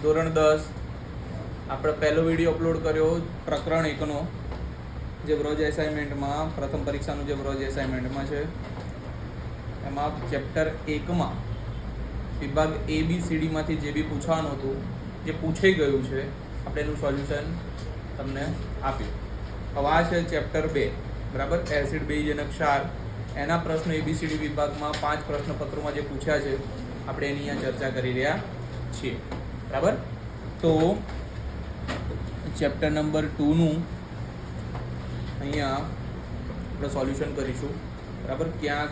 ધોરણ 10 આપણે પહેલો વિડીયો અપલોડ કર્યો પ્રકરણ 1નો, જે બ્રોજ એસાઇનમેન્ટમાં પ્રથમ પરીક્ષાનું જે બ્રોજ એસાઇનમેન્ટમાં છે એમાં ચેપ્ટર 1માં વિભાગ ABCDમાંથી જે બી પૂછવાનું હતું, જે પૂછાઈ ગયું છે, આપણે એનું સોલ્યુશન તમને આપ્યું. હવે આ છે ચેપ્ટર 2, બરાબર, એસિડ બેઝ અને ક્ષાર. એના પ્રશ્નો ABCD વિભાગમાં 5 પ્રશ્નપત્રોમાં જે પૂછ્યા છે આપણે એની અહીંયા ચર્ચા કરી રહ્યા છીએ, બરાબર. તો ચેપ્ટર નંબર 2નું અહીંયા આપણે સોલ્યુશન કરીશું, બરાબર. ક્યાંક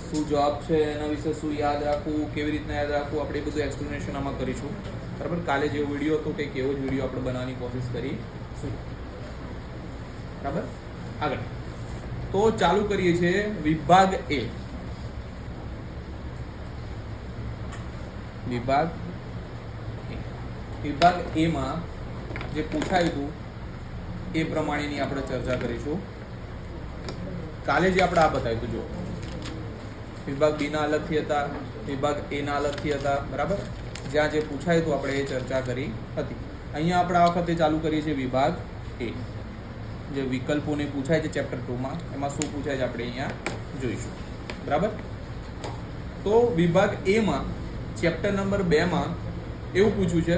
શું જવાબ છે, એના વિશે શું યાદ રાખવું, કેવી રીતના યાદ રાખવું, આપણે એ બધું એક્સપ્લેનેશન આમાં કરીશું, બરાબર. કાલે જેવો વિડીયો હતો કંઈક એવો જ વિડીયો આપણે બનાવવાની કોશિશ કરીશું, બરાબર. આગળ તો ચાલુ કરીએ છીએ વિભાગ A. વિભાગ A માં જે પૂછાયું હતું એ પ્રમાણેની આપણે ચર્ચા કરીશું. કાલે જે આપણે આ બતાવ્યું હતું, જો વિભાગ B ના અલગથી હતા, વિભાગ A ના અલગથી હતા, બરાબર. જ્યાં જે પૂછાયું હતું આપણે એ ચર્ચા કરી હતી. અહીંયા આપણે આ વખતે ચાલુ કરીએ છીએ વિભાગ A. જે વિકલ્પોને પૂછાય છે ચેપ્ટર 2માં, એમાં શું પૂછાય છે આપણે અહીંયા જોઈશું, બરાબર. તો વિભાગ A માં ચેપ્ટર નંબર 2માં એવું પૂછ્યું છે,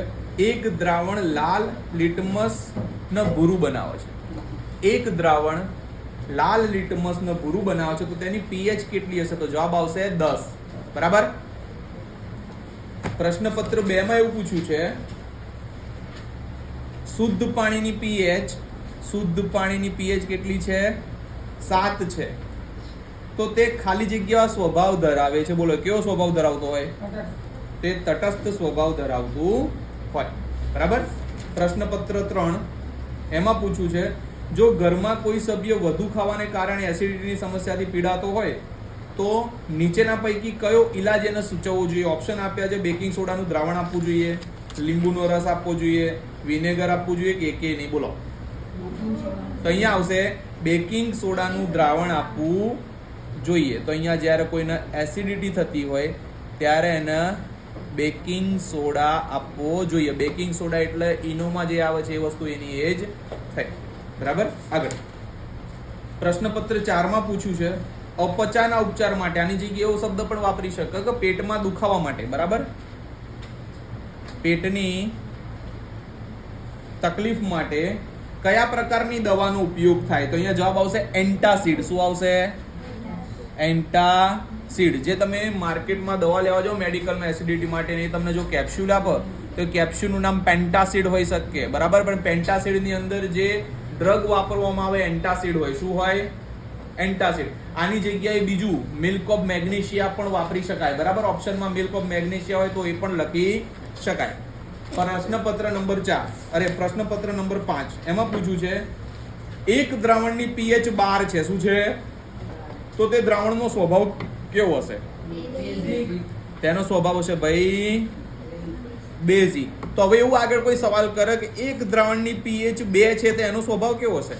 એક દ્રાવણ લાલ લિટમસને ભૂરું બનાવે છે. એક દ્રાવણ લાલ લિટમસને ભૂરું બનાવે છે તો તેની pH કેટલી હશે? તો જવાબ આવશે 10, બરાબર. પ્રશ્નપત્ર 2 માં એવું પૂછ્યું છે, શુદ્ધ પાણીની pH કેટલી છે? 7 છે. તો તે ખાલી જગ્યા સ્વભાવ ધરાવે છે. બોલો, કેવો સ્વભાવ ધરાવતો હોય? તે તટસ્થ સ્વભાવ ધરાવતું હોય, બરાબર. પ્રશ્નપત્ર 3 એમાં પૂછ્યું છે, જો ઘરમાં કોઈ સભ્ય વધુ ખાવાને કારણે એસિડિટીની સમસ્યાથી પીડાતો હોય તો નીચેના પૈકી કયો ઈલાજ એને સૂચવવો જોઈએ? ઓપ્શન આપ્યા છે, બેકિંગ સોડાનું દ્રાવણ આપવું જોઈએ, લીંબુનો રસ આપવો જોઈએ, વિનેગર આપવું જોઈએ કે નહીં? બોલો. તો અહીંયા આવશે બેકિંગ સોડાનું દ્રાવણ આપવું જોઈએ. તો અહીંયા જ્યારે કોઈને એસિડિટી થતી હોય ત્યારે એને બેકિંગ સોડા આપવો જોઈએ. બેકિંગ સોડા એટલે ઈનોમાં જે આવે છે એ વસ્તુ એની એ જ થાય, બરાબર. આગળ પ્રશ્નપત્ર 4 માં પૂછ્યું છે, અપચાના ઉપચાર માટે, આની જગ્યાએ એવો શબ્દ પણ વાપરી શકે કે પેટમાં દુખાવા માટે, બરાબર. પેટની તકલીફ માટે કયા પ્રકારની દવાનો ઉપયોગ થાય? તો અહીંયા જવાબ આવશે એન્ટાસિડ. શું આવશે? એન્ટાસિડ. જે તમે માર્કેટમાં દવા લેવા જાઓ મેડિકલમાં એસિડિટી માટેની, તમને જો કેપ્સ્યુલ આપો તો કેપ્સ્યુલનું નામ પેન્ટાસિડ હોઈ શકે, બરાબર. પણ પેન્ટાસિડની અંદર જે ડ્રગ વાપરવામાં આવે એન્ટાસિડ હોય. શું હોય? એન્ટાસિડ. આની જગ્યાએ બીજું મિલ્ક ઓફ મેગ્નેશિયા પણ વાપરી શકાય, બરાબર. ઓપ્શનમાં મિલ્ક ઓફ મેગ્નેશિયા હોય તો એ પણ લખી શકાય. પ્રશ્નપત્ર નંબર 5 એમાં પૂછ્યું છે, એક દ્રાવણની pH 12 છે. શું છે? તો તે દ્રાવણનો સ્વભાવ કેવો હશે? તેનો સ્વભાવ હશે ભાઈ બેઝિક. તો હવે એવું આગળ કોઈ સવાલ કરે કે એક દ્રાવણની pH 2 છે તો એનો સ્વભાવ કેવો હશે?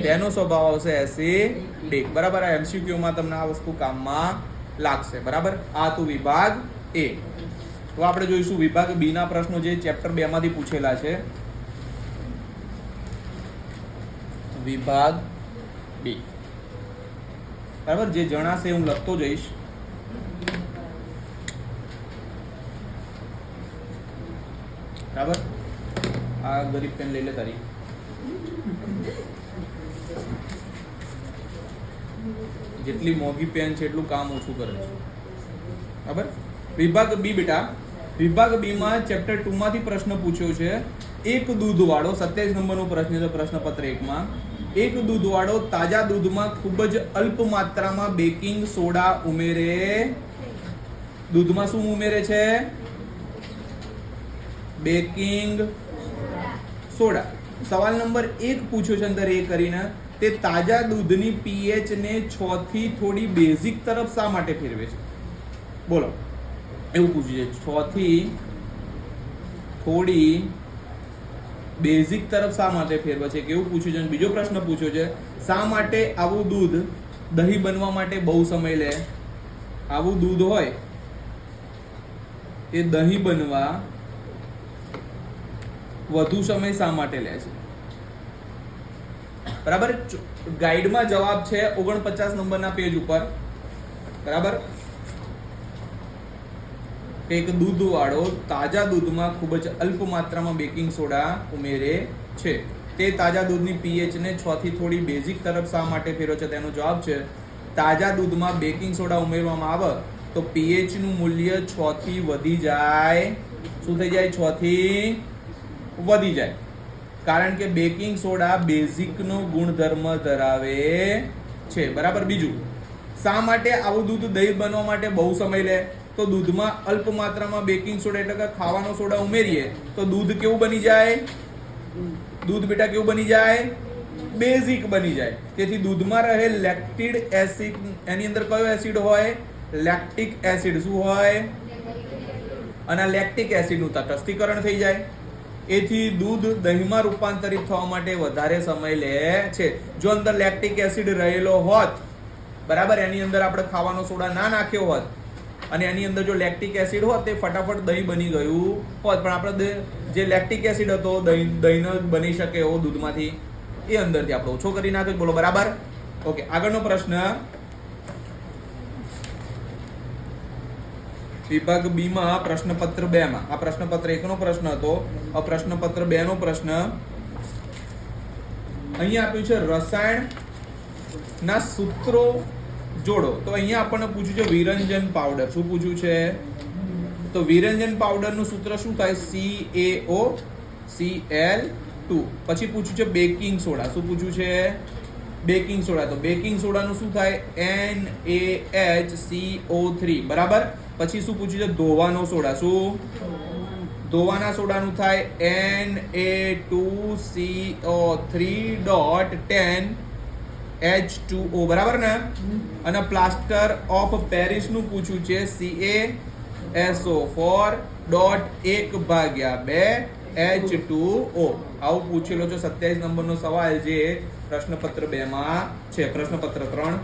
તેનો સ્વભાવ આવશે એસિડિક, બરાબર. આ MCQ માં તમને આ વસ્તુ કામમાં લાગશે, બરાબર. આ તો વિભાગ A. તો આપણે જોઈશું વિભાગ B ના પ્રશ્નો જે ચેપ્ટર 2 માંથી પૂછેલા છે. વિભાગ B, બરાબર. જે જણાશે હું લખતો જઈશ. બરાબર. આ ગરીબ પેન લઈ લે તારી. જેટલી મોંઘી પેન છે એટલું કામ ઓછું કરે છે, બરાબર. વિભાગ B બેટા, વિભાગ B માં ચેપ્ટર 2 માંથી પ્રશ્ન પૂછ્યો છે, એક દૂધવાળો, 27 નંબરનો પ્રશ્ન છે પ્રશ્નપત્ર 1 માં. એક દૂધવાળો તાજા દૂધમાં ખૂબ જ અલ્પ માત્રામાં બેકિંગ સોડા ઉમેરે. દૂધમાં શું ઉમેરે છે? Baking soda. સવાલ નંબર 1 પૂછ્યો છે અંદર એ કરીને, તે તાજા દૂધની pH ને 6 થી થોડી બેઝિક તરફ શા માટે ફેરવે છે? બોલો, એવું પૂછ્યું છે. 6 થી થોડી બેઝિક તરફ શા માટે ફેરવે છે, કેવું પૂછ્યું છે. બીજો પ્રશ્ન પૂછ્યો છે, શા માટે આવું દૂધ દહીં બનવા માટે બહુ સમય લે? આવું દૂધ હોય એ દહીં બનવા વધુ સમય શા માટે લે છે? બરાબર, ગાઈડમાં જવાબ છે 49 નંબરના પેજ ઉપર. બરાબર, એક દૂધવાળો તાજા દૂધમાં ખૂબ જ અલ્પ માત્રામાં બેકિંગ સોડા ઉમેરે છે. તે તાજા દૂધની pH ને 6 થી થોડી બેઝિક તરફ શા માટે ફેરવે છે? તેનો જવાબ છે તાજા દૂધમાં બેકિંગ સોડા ઉમેરવામાં આવે તો pH નું મૂલ્ય 6 થી વધી જાય. શું થઈ જાય? 6 થી વધી જાય. કારણ કે બેકિંગ સોડા બેઝિકનો ગુણધર્મ ધરાવે છે. બરાબર. બીજું, શા માટે આવું દૂધ દહીં બનવા માટે બહુ સમય લે? તો દૂધમાં અલ્પ માત્રામાં બેકિંગ સોડા એટલે કે ખાવાનો સોડા ઉમેરીએ તો દૂધ કેવું બની જાય? દૂધ બેટા કેવું બની જાય? બેઝિક બની જાય. તેથી દૂધમાં રહેલ લેક્ટિક એસિડ, એની અંદર કયો એસિડ હોય? Lactic acid. શું હોય? અને લેક્ટિક એસિડનું તટસ્થીકરણ થઈ જાય. એથી દૂધ દહીંમાં રૂપાંતરિત થવા માટે વધારે સમય લે છે. જો અંદર લેક્ટિક એસિડ રહેલો હોત, બરાબર, એની અંદર આપણે ખાવાનો સોડા ના નાખ્યો હોત અને એની અંદર જો લેક્ટિક એસિડ હોત તે ફટાફટ દહીં બની ગયું હોત. પણ આપણે જે લેક્ટિક એસિડ હતો દહીં બની શકે એવો દૂધમાંથી, એ અંદરથી આપણે ઓછો કરી નાખ્યો. બોલો બરાબર. ઓકે, આગળનો પ્રશ્ન વિભાગ બી માં પ્રશ્નપત્ર 2 માં. આ પ્રશ્નપત્ર 1 નો પ્રશ્ન હતો. આ પ્રશ્નપત્ર 2 નો પ્રશ્ન અહીંયા આપ્યું છે રસાયણ ના સૂત્રો જોડો. તો અહીંયા આપણને પૂછ્યું છે વિરંજન પાવડર. શું પૂછ્યું છે? તો વિરંજન પાવડર નું સૂત્ર શું થાય? CaOCl2. પછી પૂછ્યું છે બેકિંગ સોડા. શું પૂછ્યું છે? Baking soda. તો બેકિંગ સોડાનું શું થાય? NaHCO3. બરાબર. પછી શું પૂછ્યું છે? ધોવાનો સોડા. શું? ધોવાના સોડાનું થાય Na2CO3.10H2O. બરાબર ને? અને પ્લાસ્ટર ઓફ પેરિસ નું પૂછ્યું છે CaSO4.1/2H2O. આવું પૂછેલો છે 27 નંબરનો સવાલ જે પ્રશ્નપત્ર 2 માં છે. પ્રશ્નપત્ર 3.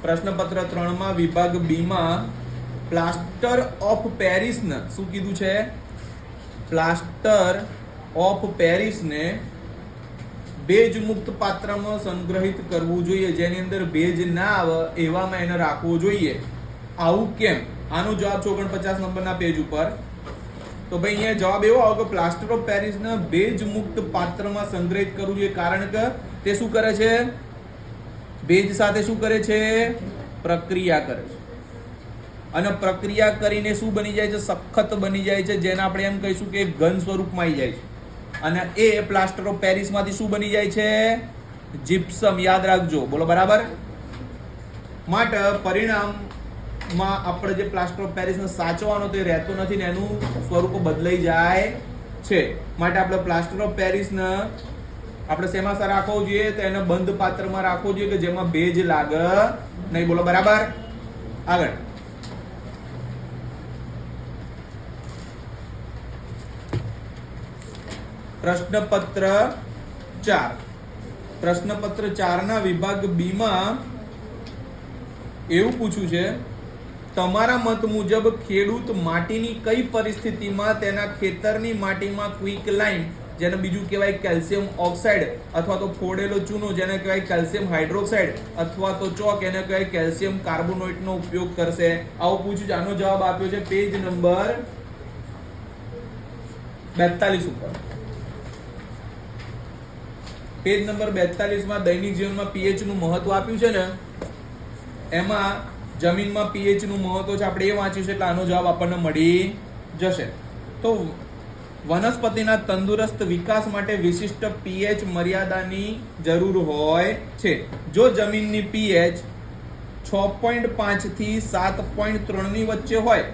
પ્રશ્નપત્ર 3 માં વિભાગ બી માં પ્લાસ્ટર ઓફ પેરિસ ને શું કીધું છે? પ્લાસ્ટર ઓફ પેરિસ ને ભેજ મુક્ત પાત્રમાં સંગ્રહિત કરવું જોઈએ. જેની અંદર ભેજ ના આવે એવામાં એને રાખવું જોઈએ. આવું કેમ? આનો જવાબ 49 નંબરના પેજ ઉપર. તો ભાઈ અહીંયા જવાબ એવો આવે કે પ્લાસ્ટર ઓફ પેરિસ ને ભેજ મુક્ત પાત્રમાં સંગ્રહિત કરવું જોઈએ. કારણ કે તે શું કરે છે? ભેજ સાથે શું કરે છે? પ્રક્રિયા કરે છે. અને પ્રક્રિયા કરીને શું બની જાય છે? સખત બની જાય છે, જેને આપણે એમ કહીશું કે ઘન સ્વરૂપમાં આવી જાય છે. અને એ પ્લાસ્ટર ઓફ પેરિસ માંથી શું બની જાય છે? જીપ્સમ. યાદ રાખજો. બોલો બરાબર. માટે પરિણામમાં આપણે જે પ્લાસ્ટર ઓફ પેરિસ ને સાચવવાનો તે રહેતો નથી ને એનું સ્વરૂપ બદલાઈ જાય છે. માટે આપણે પ્લાસ્ટર ઓફ પેરિસ ને આપણે શેમાં રાખવો જોઈએ? તો એને બંધ પાત્રમાં રાખવો જોઈએ કે જેમાં ભેજ લાગે નહીં. બોલો બરાબર. આગળ પ્રશ્નપત્ર 4. પ્રશ્નપત્ર 4 ના વિભાગ બી માં એવું પૂછ્યું છે તમારા મત મુજબ ખેડૂત માટીની કઈ પરિસ્થિતિમાં તેના ખેતરની માટીમાં ક્વિક લાઇમ, જેને બીજું કહેવાય કેલ્શિયમ ઓક્સાઇડ, અથવા તો ફોડેલો ચૂનો જેને કહેવાય કેલ્શિયમ હાઇડ્રોક્સાઇડ, અથવા તો ચોક એને કહેવાય કેલ્શિયમ કાર્બોનેટનો ઉપયોગ કરશે? આવું પૂછ્યું છે. આનો જવાબ આપ્યો છે પેજ નંબર 42 ઉપર. પેજ નંબર 42 માં દૈનિક જીવનમાં pH નું મહત્વ આપ્યું છે ને, એમાં જમીનમાં pH નું મહત્વ છે આપણે એ વાંચ્યું છે એટલે આનો જવાબ આપણને મળી જશે. તો વનસ્પતિના તંદુરસ્ત વિકાસ માટે વિશિષ્ટ pH મર્યાદાની જરૂર હોય છે. જો જમીનની pH 6.5 થી 7.3 ની વચ્ચે હોય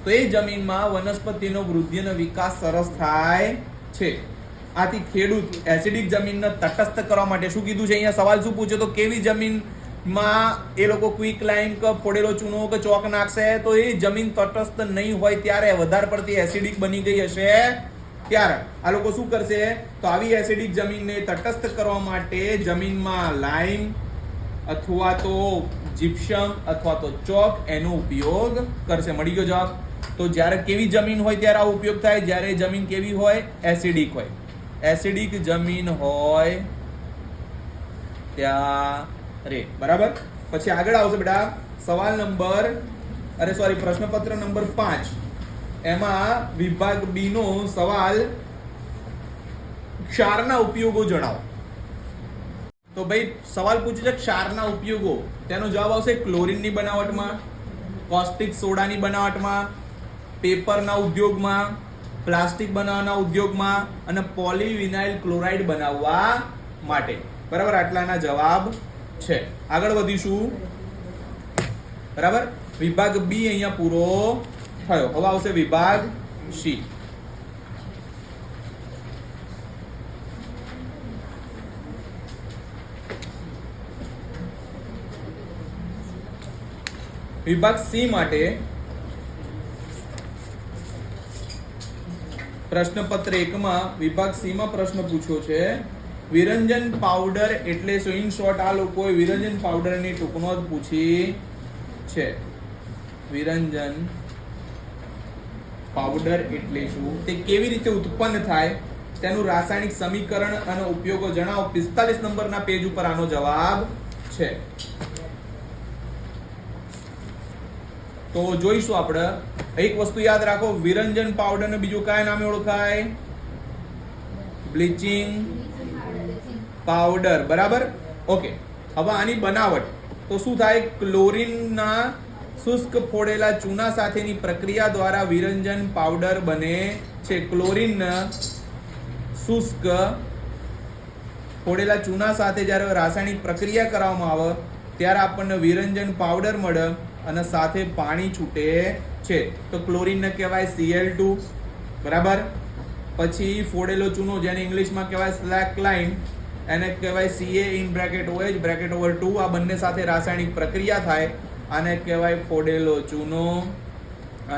તો એ જમીનમાં વનસ્પતિનો વૃદ્ધિ અને વિકાસ સરસ થાય છે. આથી ખેડૂત એસિડિક જમીનને તટસ્થ કરવા માટે શું કીધું છે અહીંયા? સવાલ શું પૂછ્યો? તો કેવી જમીનમાં એ લોકો ક્વિક લાઇમ કે ફોડેલો ચૂનો કે ચોક નાખશે? તો એ જમીન તટસ્થ નહીં હોય ત્યારે, વધારે પડતી એસિડિક બની ગઈ હશે ત્યારે આ લોકો શું કરશે? તો આવી એસિડિક જમીનને તટસ્થ કરવા માટે જમીનમાં લાઇમ અથવા તો જીપ્સમ અથવા તો ચોક એનો ઉપયોગ કરશે. મળી ગયો જવાબ. તો જ્યારે કેવી જમીન હોય ત્યારે આ ઉપયોગ થાય? જ્યારે જમીન કેવી હોય? એસિડિક હોય. એસિડિક જમીન હોય ત્યારે. બરાબર. પછી આગળ આવશે બેટા સવાલ નંબર પ્રશ્નપત્ર નંબર 5. એમાં વિભાગ બી નો સવાલ ક્ષારના ઉપયોગો જણાવો. તો ભાઈ સવાલ પૂછ્યું છે ક્ષારના ઉપયોગો. તેનો જવાબ આવશે ક્લોરીનની બનાવટમાં, કોસ્ટિક સોડાની બનાવટમાં, પેપરના ઉદ્યોગમાં, પ્લાસ્ટિક બનાવવાના ઉદ્યોગમાં અને પોલીવિનાઇલ ક્લોરાઇડ બનાવવા માટે. બરાબર, આટલાના જવાબ છે. આગળ વધીશું. બરાબર, વિભાગ બી અહીંયા પૂરો થયો. હવે આવશે વિભાગ સી. વિભાગ સી માટે પ્રશ્નપત્ર 1 માં વિભાગ સી માં પ્રશ્ન પૂછ્યો છે વિરંજન પાવડર એટલે શું? ઇન શોર્ટ આ લોકોએ વિરંજન પાવડરની ટૂંકનો જ પૂછી છે. વિરંજન પાવડર એટલે શું? તે કેવી રીતે ઉત્પન્ન થાય? તેનું રાસાયણિક સમીકરણ અને ઉપયોગો જણાવો. 45 નંબરના પેજ ઉપર આનો જવાબ છે. તો જોઈશું આપણે. એક વસ્તુ યાદ રાખો, વિરંજન પાવડર ને બીજું કયા નામે ઓળખાય? Bleaching powder. બરાબર, ઓકે. હવે આની બનાવટ તો શું થાય? ક્લોરીનના શુષ્ક ફોડેલા ચૂના સાથેની પ્રક્રિયા દ્વારા વિરંજન પાવડર બને છે. ક્લોરીન શુષ્ક ફોડેલા ચૂના સાથે જ્યારે રાસાયણિક પ્રક્રિયા કરવામાં આવે ત્યારે આપણને વિરંજન પાવડર મળે અને સાથે પાણી છૂટે છે. તો ક્લોરીન ને કહેવાય Cl2. બરાબર. પછી ફોડેલો ચૂનો જેને ઇંગ્લિશમાં કહેવાય સ્લેકલાઇન, એને કહેવાય CaOH(2). આ બંને સાથે રાસાયણિક પ્રક્રિયા થાય, આને કહેવાય ફોડેલો ચૂનો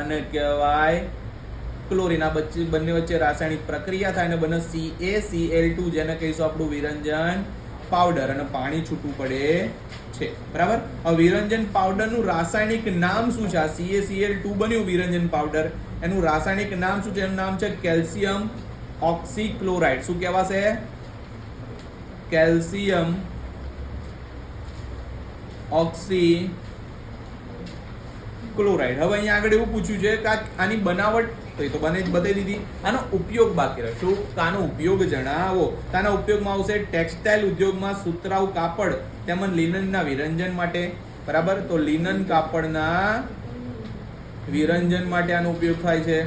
અને કહેવાય ક્લોરીન. આ બંને વચ્ચે રાસાયણિક પ્રક્રિયા થાય અને બને CaCl2, જેને કહીશું આપણું વિરંજન પાવડર, અને પાણી છૂટું પડે છે. બરાબર. હવે વિરંજન પાવડરનું રાસાયણિક નામ શું છે? આ CaCl2 બન્યું વિરંજન પાવડર, એનું રાસાયણિક નામ શું છે? એનું નામ છે કેલ્શિયમ ઓક્સીક્લોરાઇડ. શું કહેવાશે? Calcium oxychloride. હવે અહીંયા આગળ એવું પૂછ્યું છે કે આની બનાવટ તો એ તો બતાવી દીધી. આનો ઉપયોગ બાકી રહ્યો. શું? આનો ઉપયોગ જણાવો. આના ઉપયોગમાં આવશે ટેક્સટાઇલ ઉદ્યોગમાં સુતરાઉ કાપડ તેમજ લિનનના વિરંજન માટે. બરાબર. તો લિનન કાપડના વિરંજન માટે આનો ઉપયોગ થાય છે.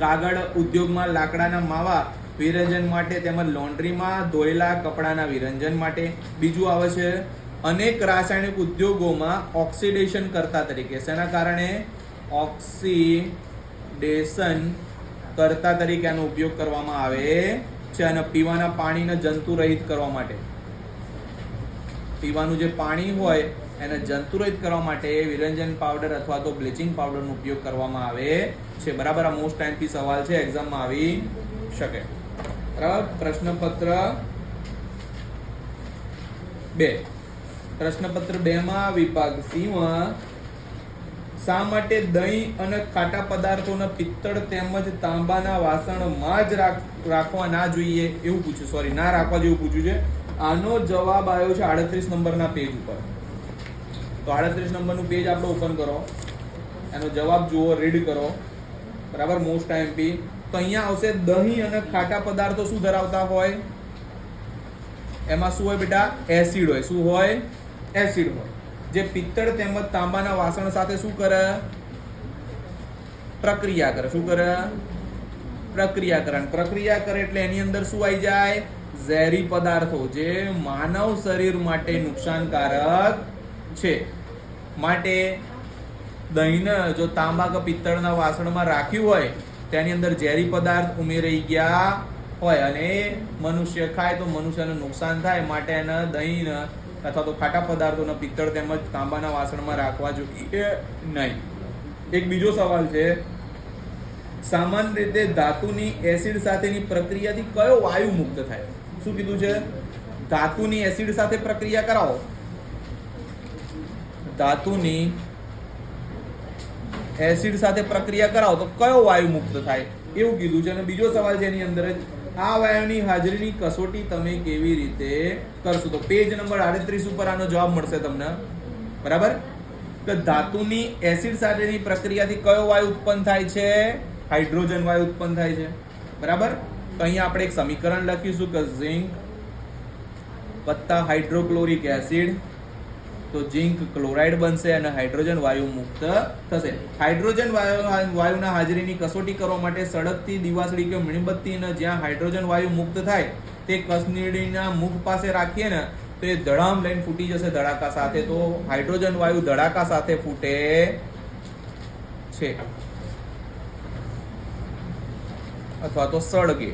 કાગળ ઉદ્યોગમાં લાકડાના માવા વિરંજન માટે તેમજ લોન્ડ્રીમાં ધોયેલા કપડાના વિરંજન માટે. બીજું આવે છે અનેક રાસાયણિક ઉદ્યોગોમાં ઓક્સિડેશન કરતા તરીકે. શેના કારણે? ઓક્સિડેશન કરતા તરીકે આનો ઉપયોગ કરવામાં આવે છે. અને પીવાના પાણીને જંતુ રહિત કરવા માટે, પીવાનું જે પાણી હોય એને જંતુરહિત કરવા માટે વિરંજન પાવડર અથવા તો બ્લીચિંગ પાવડરનો ઉપયોગ કરવામાં આવે છે. બરાબર. આ મોસ્ટ ટાઈમથી સવાલ છે, એક્ઝામમાં આવી શકે. બરાબર. પ્રશ્નપત્ર 2. પ્રશ્નપત્ર 2 માં વિભાગ સી માં શા માટે દહીં અને ખાટા પદાર્થોને પિત્તળ તેમજ તાંબાના વાસણમાં જ રાખવા ના જોઈએ એવું પૂછ્યું. સોરી, ના રાખવા જેવું પૂછ્યું છે. આનો જવાબ આવ્યો છે 38 નંબરના પેજ ઉપર. તો 38 નંબરનું પેજ આપણે ઓપન કરો, એનો જવાબ જુઓ, રીડ કરો. બરાબર. Most IMP. તો અહીંયા આવશે દહીં અને ખાટા પદાર્થો શું ધરાવતા હોય? એમાં શું હોય બેટા? એસિડ હોય. શું હોય? એસિડ હોય. જે પિત્તળ તેમજ તાંબાના વાસણ સાથે શું કરે? પ્રક્રિયા કરે. શું કરે? પ્રક્રિયા કરે. પ્રક્રિયા કરે એટલે એની અંદર શું આવી જાય? ઝેરી પદાર્થો, જે માનવ શરીર માટે નુકસાનકારક છે. માટે દહીંને જો તાંબા કે પિત્તળના વાસણમાં રાખ્યું હોય તેની અંદર ઝેરી પદાર્થ ઉમેરાઈ ગયા હોય અને મનુષ્ય ખાય તો મનુષ્યને નુકસાન થાય, માટે એને દહીં અથવા તો ખાટા પદાર્થોને પિત્તળ તેમજ તાંબાના વાસણમાં રાખવા જોઈએ નહીં. એક બીજો સવાલ છે, સામાન્ય રીતે ધાતુની એસિડ સાથેની પ્રક્રિયાથી કયો વાયુ મુક્ત થાય? શું કીધું છે? ધાતુની એસિડ સાથે પ્રક્રિયા કરાવો, ધાતુની એસિડ સાથે પ્રક્રિયા કરાવો તો કયો વાયુ મુક્ત થાય એવું કીધું છે. અને બીજો સવાલ છે એની અંદર જ આ વાયુની હાજરીની કસોટી તમે કેવી રીતે કરશો. તો પેજ નંબર 38 ઉપર આનો જવાબ મળશે તમને. બરાબર. કે ધાતુની એસિડ સાથેની પ્રક્રિયાથી કયો વાયુ ઉત્પન્ન થાય છે? હાઇડ્રોજન વાયુ ઉત્પન્ન થાય છે. બરાબર. તો અહીંયા આપણે એક સમીકરણ લખીશું કે ઝિંક વત્તા હાઇડ્રોક્લોરિક એસિડ, તો ઝિંક ક્લોરાઇડ બનશે અને હાઇડ્રોજન વાયુ મુક્ત થશે. હાઇડ્રોજન વાયુના હાજરીની કસોટી કરવા માટે સળગતી દિવાસળી કે મીણબત્તીને જ્યાં હાઇડ્રોજન વાયુ મુક્ત થાય તે કસનળીના મુખ પાસે રાખીએ ને તો એ ધડામ લઈને ફૂટી જશે ધડાકા સાથે. તો હાઇડ્રોજન વાયુ ધડાકા સાથે ફૂટે છે અથવા તો સળગે.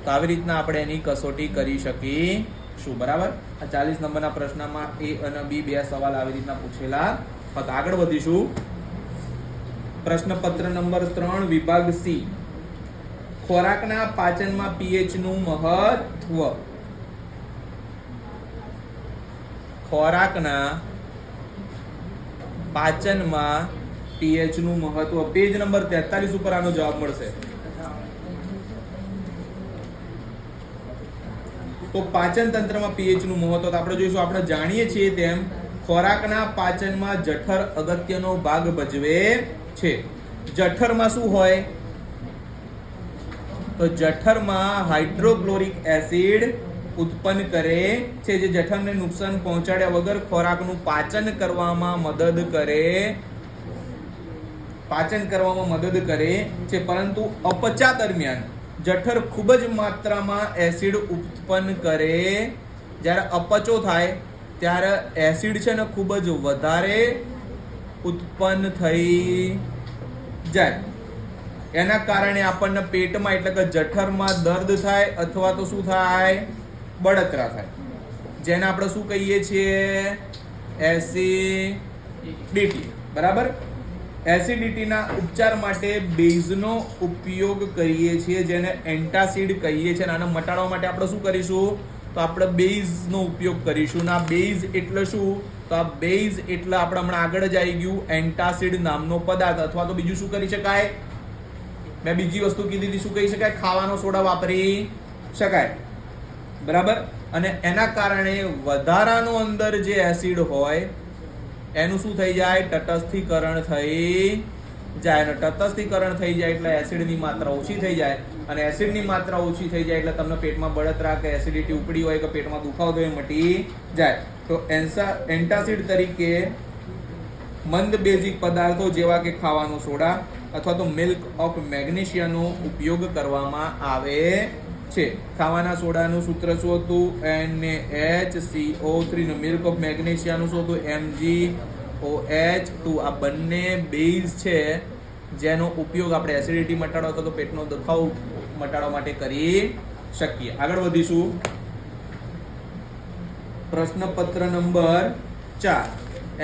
તો આવી રીતના આપણે એની કસોટી કરી શકીશું. બરાબર. આ 40 નંબરના પ્રશ્નમાં A અને B બે સવાલ આવી રીતના પૂછેલા હતા. આગળ વધીશું. પ્રશ્નપત્ર નંબર 3 વિભાગ C. ખોરાકના પાચનમાં pH નું મહત્વ. ખોરાકના પાચનમાં pH નું મહત્વ. પેજ નંબર 43 ઉપર આનો જવાબ મળશે. તો પાચન તંત્રમાં pH નું મહત્વ તો આપણે જોઈશું. આપણે જાણીએ છીએ તેમ ખોરાકના પાચનમાં જઠર અગત્યનો ભાગ ભજવે છે. જઠરમાં શું હોય? તો જઠરમાં હાઇડ્રોક્લોરિક એસિડ ઉત્પન્ન કરે છે જે જઠરને નુકસાન પહોંચાડ્યા વગર ખોરાકનું પાચન કરવામાં મદદ કરે છે. પરંતુ અપચા દરમિયાન જઠર ખૂબ જ માત્રામાં એસિડ ઉત્પન્ન કરે. જ્યારે અપચો થાય ત્યારે એસિડ છે ને ખૂબ જ વધારે ઉત્પન્ન થઈ જાય. એના કારણે આપણને પેટમાં એટલે કે જઠરમાં દર્દ થાય અથવા તો શું થાય? બળતરા થાય. જેને આપણે શું કહીએ છીએ? એસિડિટી. બરાબર. એસિડિટીના ઉપચાર માટે બેઝનો ઉપયોગ કરીએ છીએ જેને એન્ટાસિડ કહીએ છીએ. આને મટાડવા માટે આપણે શું કરીશું? તો આપણે બેઝનો ઉપયોગ કરીશું. આ બેઝ એટલે શું? તો આ બેઝ એટલે આપણે હમણાં આગળ જ આવી ગયું એન્ટાસિડ નામનો પદાર્થ. અથવા તો બીજું શું કરી શકાય? મેં બીજી વસ્તુ કીધી હતી, શું કહી શકાય? ખાવાનો સોડા વાપરી શકાય. બરાબર. અને એના કારણે વધારાનો અંદર જે એસિડ હોય એનું શું થઈ જાય? તટસ્થીકરણ થઈ જાય. અને તટસ્થીકરણ થઈ જાય એટલે એસિડની માત્રા ઓછી થઈ જાય. અને એસિડની માત્રા ઓછી થઈ જાય એટલે તમને પેટમાં બળતરા કે એસિડિટી ઉપડી હોય કે પેટમાં દુખાવો થયો મટી જાય. તો એન્ટાસિડ તરીકે મંદ બેઝિક પદાર્થો જેવા કે ખાવાનો સોડા અથવા તો મિલ્ક ઓફ મેગ્નેશિયાનો ઉપયોગ કરવામાં આવે છે. ખાવાના સોડાનું સૂત્ર શું હતું? NaHCO3 નું. મિલ્ક ઓફ મેગ્નેશિયાનું શું હતું? MgOH2. આ બંને બેઝ છે જેનો ઉપયોગ આપણે એસિડિટી મટાડવા અથવા તો પેટનો દુખાવો મટાડવા માટે કરી શકીએ. આગળ વધીશું. પ્રશ્નપત્ર નંબર 4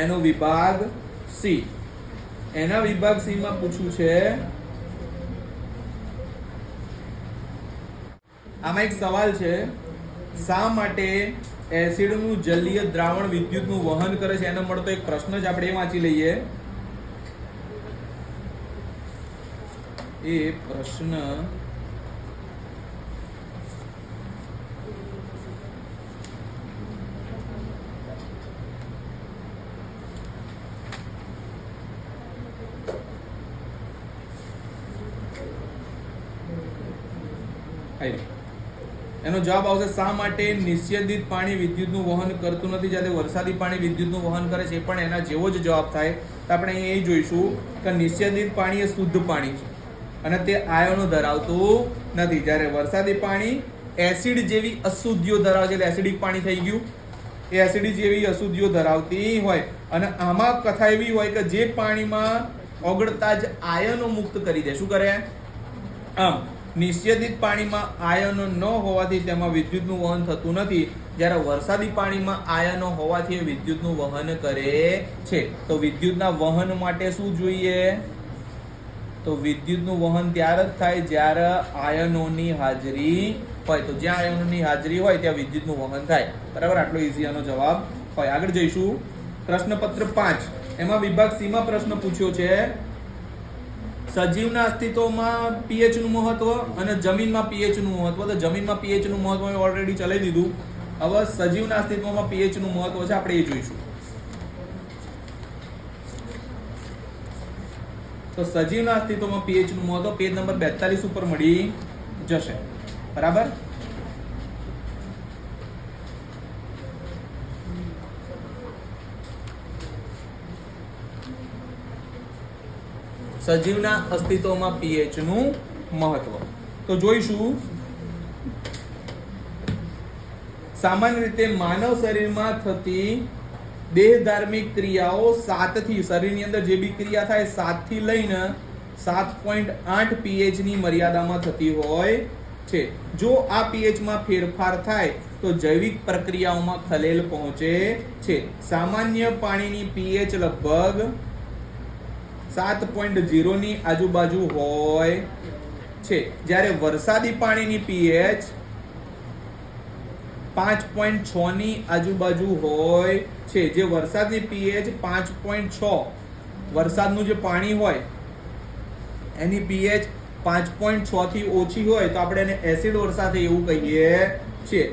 એનો વિભાગ C. એના વિભાગ C માં પૂછ્યું છે. આમાં એક સવાલ છે, શા માટે એસિડનું જલીય દ્રાવણ વિદ્યુતનું વહન કરે છે? એનો મળતો એક પ્રશ્ન જ આપણે વાંચી લઈએ. એ પ્રશ્ન એનો જવાબ આવશે શા માટે નિસ્યંદિત પાણી વિદ્યુતનું વહન કરતું નથી જ્યારે વરસાદી પાણી વિદ્યુતનું વહન કરે છે? એ પણ એના જેવો જ જવાબ થાય. તો આપણે અહીં એ જોઈશું કે નિસ્યંદિત પાણી એ શુદ્ધ પાણી છે અને તે આયનો ધરાવતું નથી. જ્યારે વરસાદી પાણી એસિડ જેવી અશુદ્ધિઓ ધરાવે છે એટલે એસિડિક પાણી થઈ ગયું. એ એસિડ જેવી અશુદ્ધિઓ ધરાવતી હોય અને આમાં કથા એવી હોય કે જે પાણીમાં ઓગળતા જ આયનો મુક્ત કરી દે. શું કરે? આમ નિસ્યંદિત પાણીમાં આયનો ન હોવાથી તેમાં વિદ્યુતનું વહન થતું નથી. જ્યારે વરસાદી પાણીમાં આયનો હોવાથી વિદ્યુતનું વહન કરે છે. તો વિદ્યુતના વહન માટે શું જોઈએ? તો વિદ્યુતનું વહન ત્યારે જ થાય જ્યારે આયનોની હાજરી હોય. તો જ્યાં આયનોની હાજરી હોય ત્યાં વિદ્યુતનું વહન થાય. બરાબર. આટલો ઈઝી આનો જવાબ હોય. આગળ જઈશું. પ્રશ્નપત્ર 5 એમાં વિભાગ C માં પ્રશ્ન પૂછ્યો છે સજીવના અસ્તિત્વમાં પીએચ નું મહત્વ અને જમીનમાં પીએચ નું મહત્વ. તો જમીનમાં પીએચ નું મહત્વ ઓલરેડી ચલાવી દીધું. હવે સજીવના અસ્તિત્વમાં પીએચ નું મહત્વ છે, આપણે એ જોઈશું. તો સજીવના અસ્તિત્વમાં પીએચ નું મહત્વ પેજ નંબર 42 ઉપર મળી જશે. બરાબર. સજીવના અસ્તિત્વમાં પીએચ નું મહત્વ તો જોઈશું. સામાન્ય રીતે માનવ શરીરમાં થતી દેહધાર્મિક ક્રિયાઓ 7 થી, શરીરની અંદર જે બી ક્રિયા થાય 7 થી લઈને 7.8 પીએચ ની મર્યાદામાં થતી હોય છે. જો આ પીએચ માં ફેરફાર થાય તો જૈવિક પ્રક્રિયાઓમાં ખલેલ પહોંચે છે. સામાન્ય પાણીની પીએચ લગભગ 7.0 ની આજુબાજુ હોય છે, જ્યારે વરસાદી પાણીની પીએચ 5.6 ની આજુબાજુ હોય છે. જે વરસાદની પીએચ 5.6, વરસાદનું જે પાણી હોય એની પીએચ 5.6 થી ઓછી હોય તો આપણે એને એસિડ વર્ષા થાય એવું કહીએ છીએ.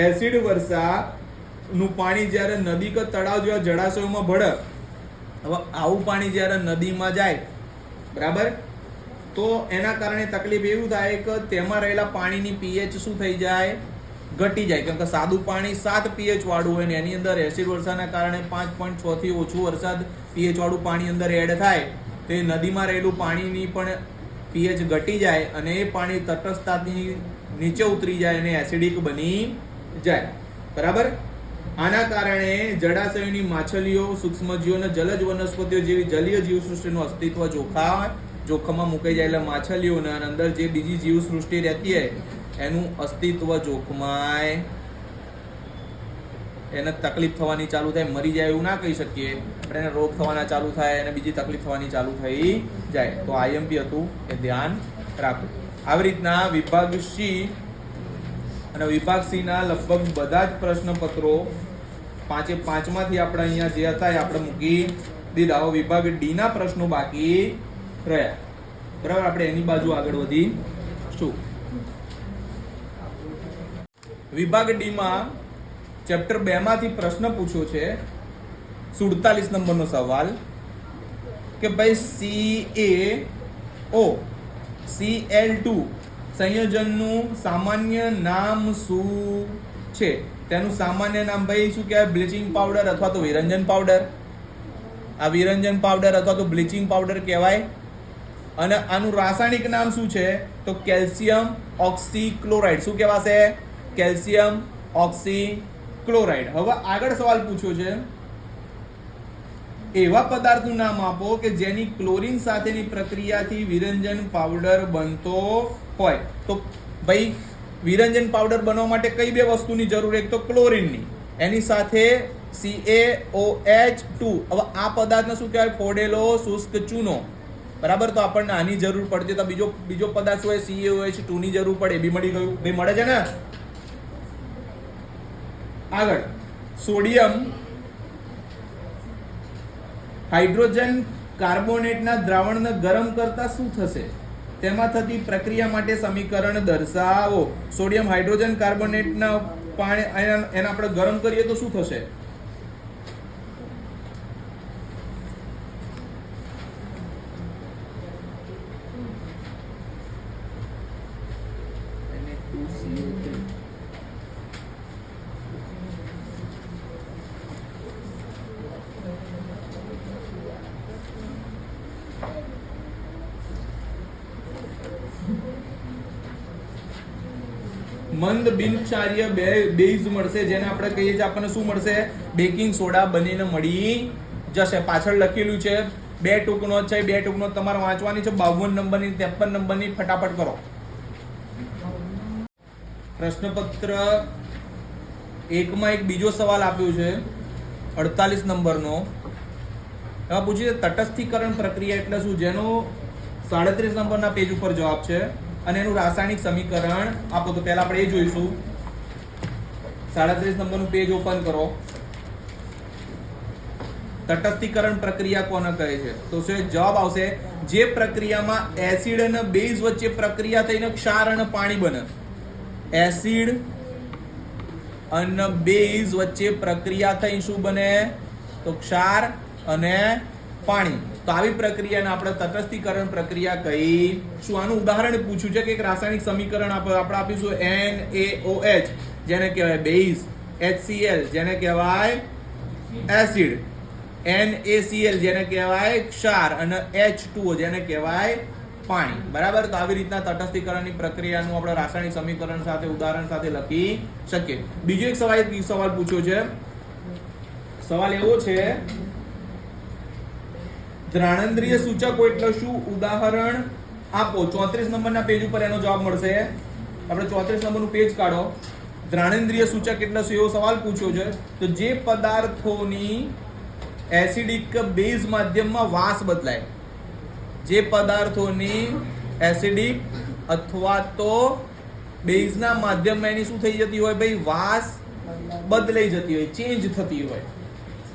એસિડ વર્ષાનું પાણી જ્યારે નદી કે તળાવ જેવા જળાશયોમાં ભળે, હવે આવું પાણી જ્યારે નદીમાં જાય, બરાબર, તો એના કારણે તકલીફ એવું થાય કે તેમાં રહેલા પાણીની પીએચ શું થઈ જાય? ઘટી જાય. કેમ કે સાદું પાણી 7 પીએચ વાળું હોય ને એની અંદર એસિડ વર્ષાના કારણે 5.6 થી ઓછું વરસાદ પીએચ વાળું પાણી અંદર એડ થાય તો એ નદીમાં રહેલું પાણીની પણ પીએચ ઘટી જાય અને એ પાણી તટસ્થતાથી નીચે ઉતરી જાય અને એસિડિક બની જાય. બરાબર. આના કારણે જળાશયોની માછલીઓ, સૂક્ષ્મજીવો અને જલજ વનસ્પતિઓ જેવી જલીય જીવસૃષ્ટિનું અસ્તિત્વ જોખમમાં મુકાઈ જાય. એટલે માછલીઓના અંદર જે બીજી જીવસૃષ્ટિ રહેતી હોય એનું અસ્તિત્વ જોખમાય, એને તકલીફ થવાની ચાલુ થાય. મરી જાય એવું ના કહી શકીએ આપણે, એને રોગ થવાના ચાલુ થાય અને બીજી તકલીફ થવાની ચાલુ થઈ જાય. તો આઈએમપી હતું એ ધ્યાન રાખો. આવી રીતના વિભાગ સી અને વિભાગ સી ના લગભગ બધા જ પ્રશ્નપત્રો 5 માંથી આપણે અહીંયા જે હતા એ આપણે મૂકી દીધા. હવે વિભાગ ડી ના પ્રશ્નો બાકી રહ્યા. બરાબર. આપણે એની બાજુ આગળ વધીશું. વિભાગ ડી માં ચેપ્ટર 2 માંથી પ્રશ્ન પૂછ્યો છે. 47 નંબરનો સવાલ કે ભાઈ CaOCl2 સંયોજનનું સામાન્ય નામ શું છે? તેનું સામાન્ય નામ ભાઈ શું કહેવાય? બ્લીચિંગ પાવડર અથવા તો વિરંજન પાવડર. આ વિરંજન પાવડર અથવા તો બ્લીચિંગ પાવડર કહેવાય. અને આનું રાસાયણિક નામ શું છે? તો કેલ્શિયમ ઓક્સીક્લોરાઇડ. શું કહેવાશે? Calcium oxychloride. હવે આગળ સવાલ પૂછ્યો છે, એવા પદાર્થનું નામ આપો કે જેની ક્લોરીન સાથેની પ્રક્રિયાથી વિરંજન પાવડર બનતો હોય. તો ભાઈ વિરંજન પાવડર બનવા માટે કઈ બે વસ્તુની જરૂર? એક તો ક્લોરીનની, એની સાથે CaOH2. હવે આ પદાર્થને શું કહેવાય? ફોડેલો શુષ્ક ચૂનો. બરાબર. તો આપણને આની જરૂર પડતી, તો બીજો પદાર્થ શું હોય? CaOH2 ની જરૂર પડે. બી મળી ગયું. ભાઈ મળે છે ને? આગળ સોડિયમ હાઇડ્રોજન કાર્બોનેટના દ્રાવણને ગરમ કરતા શું થશે? તેમાં થતી પ્રક્રિયા માટે સમીકરણ દર્શાવો. સોડિયમ હાઇડ્રોજન કાર્બોનેટના પાણી એને આપણે ગરમ કરીએ તો શું થશે? મંદ બિનક્ષારીય બેઝ મળશે, જેને આપણે કહીએ છીએ આપણને શું મળશે? બેકિંગ સોડા બનીને મળી જશે. પાછળ લખેલું છે 2 ટૂંકનો છે. 2 ટૂંકનો તમારે વાંચવાની છે. 52 નંબરની 53 નંબરની ફટાફટ કરો. પ્રશ્નપત્ર 1 માં એક બીજો સવાલ આપ્યો છે 48 નંબરનો. એમાં પૂછ્યું છે તટસ્થીકરણ પ્રક્રિયા એટલે શું? જેનો 37 નંબરના પેજ ઉપર જવાબ છે અને એનું રાસાયણિક સમીકરણ આપો. તો પહેલા આપણે એ જોઈશું. 37 નંબરનું પેજ ઓપન કરો. તટસ્થીકરણ પ્રક્રિયા કોને કહે છે? તો જવાબ આવશે જે પ્રક્રિયામાં એસિડ અને બેઝ વચ્ચે પ્રક્રિયા થઈને ક્ષાર અને પાણી બને. એસિડ અને બેઝ વચ્ચે પ્રક્રિયા થઈ શું બને? તો ક્ષાર અને પાણી. તો આવી પ્રક્રિયાને આપણે તટસ્થીકરણ પ્રક્રિયા કહીશું. આનું ઉદાહરણ પૂછ્યું છે કે એક રાસાયણિક સમીકરણ આપણે આપીશું NaOH જેને કહેવાય બેઝ, HCl જેને કહેવાય એસિડ, NaCl જેને કહેવાય ક્ષાર અને H2O જેને કહેવાય પાણી. બરાબર. તો આવી રીતના તટસ્થીકરણની પ્રક્રિયાનું આપણે રાસાયણિક સમીકરણ સાથે ઉદાહરણ સાથે લખી શકીએ. બીજો એક સવાલ પૂછ્યો છે. સવાલ એવો છે દ્રાણેન્દ્રિય સૂચકો એટલે શું? ઉદાહરણ આપો. 34 નંબરના પેજ ઉપર એનો જવાબ મળશે. આપણે 34 નંબરનું પેજ કાઢો. દ્રાણેન્દ્રિય સૂચક એટલે શું એવો સવાલ પૂછ્યો છે. તો જે પદાર્થોની એસિડિક બેઝ માધ્યમમાં વાસ બદલાય, જે પદાર્થોની એસિડિક અથવા તો બેઝના માધ્યમમાં એની શું થઈ જતી હોય ભાઈ? વાસ બદલાઈ જતી હોય, ચેન્જ થતી હોય.